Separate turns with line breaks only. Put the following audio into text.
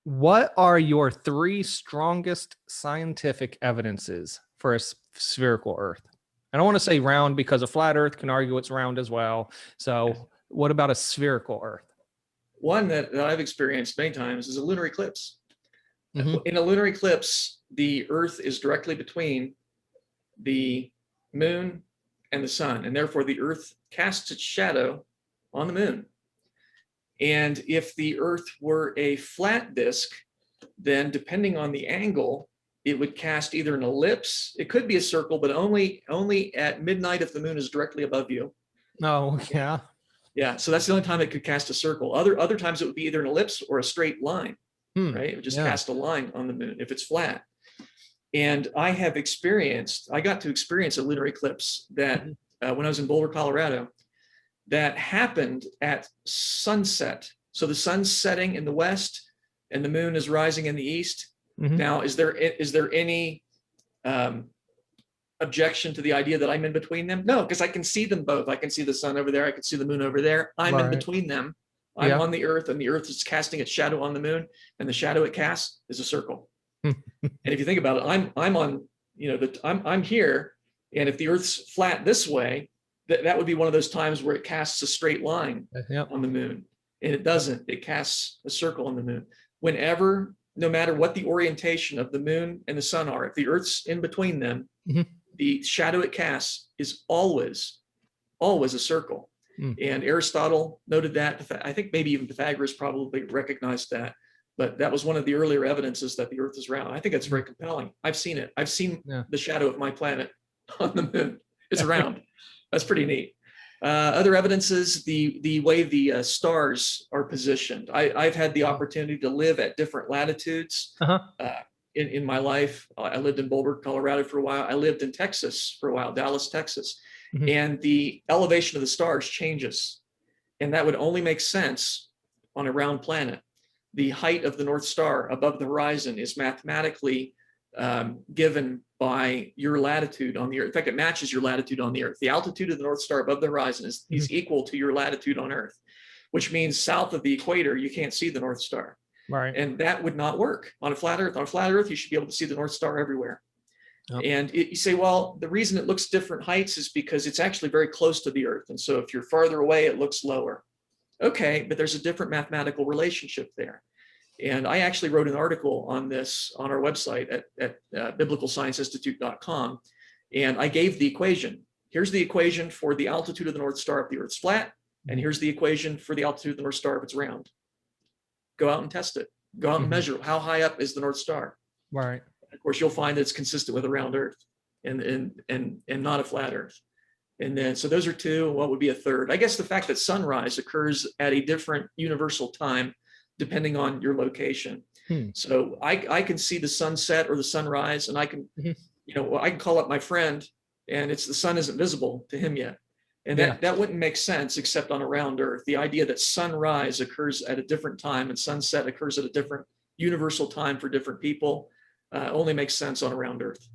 What are your three strongest scientific evidences for a spherical Earth? I don't want to say round because a flat Earth can argue it's round as well. So, what about a spherical Earth?
One that I've experienced many times is a lunar eclipse.
Mm-hmm.
In a lunar eclipse, the Earth is directly between the moon and the sun, and therefore the Earth casts its shadow on the moon. And if the Earth were a flat disk, then depending on the angle, it would cast either an ellipse. It could be a circle, but only at midnight if the moon is directly above you.
Oh, yeah.
Yeah, so that's the only time it could cast a circle. Other times it would be either an ellipse or a straight line, right? It would just cast a line on the moon if it's flat. And I got to experience a lunar eclipse that when I was in Boulder, Colorado, that happened at sunset. So the sun's setting in the west and the moon is rising in the east. Now, is there any objection to the idea that I'm in between them? No, because I can see them both. I can see the sun over there. I can see the moon over there. I'm in between them. I'm on the Earth, and the Earth is casting its shadow on the moon, and the shadow it casts is a circle. And if you think about it, I'm on, I'm here, and if the Earth's flat this way, that would be one of those times where it casts a straight line on the moon, and it doesn't. It casts a circle on the moon. Whenever, no matter what the orientation of the moon and the sun are, if the Earth's in between them, the shadow it casts is always a circle. And Aristotle noted that. I think maybe even Pythagoras probably recognized that. But that was one of the earlier evidences that the Earth is round. I think that's very compelling. I've seen it. I've seen the shadow of my planet on the moon. It's round. That's pretty neat. Other evidences, the way the stars are positioned. I've had the opportunity to live at different latitudes in my life. I lived in Boulder, Colorado for a while. I lived in Texas for a while, Dallas, Texas. And the elevation of the stars changes. And that would only make sense on a round planet. The height of the North Star above the horizon is mathematically given by your latitude on the Earth. In fact, it matches your latitude on the Earth. The altitude of the North Star above the horizon is equal to your latitude on Earth, which means south of the equator, you can't see the North Star. Right. And that would not work on a flat Earth. On a flat Earth, you should be able to see the North Star everywhere. And you say, well, the reason it looks different heights is because it's actually very close to the Earth. And so if you're farther away, it looks lower. Okay, but there's a different mathematical relationship there. And I actually wrote an article on this on our website at biblicalscienceinstitute.com. And I gave the equation. Here's the equation for the altitude of the North Star if the Earth's flat. And here's the equation for the altitude of the North Star if it's round. Go out and test it. Go out and measure how high up is the North Star. Right. Of course, you'll find that it's consistent with a round Earth and not a flat Earth. And then, so those are two. What would be a third? I guess the fact that sunrise occurs at a different universal time depending on your location. So I can see the sunset or the sunrise, and I can, I can call up my friend, and the sun isn't visible to him yet. And that wouldn't make sense except on a round Earth. The idea that sunrise occurs at a different time and sunset occurs at a different universal time for different people only makes sense on a round Earth.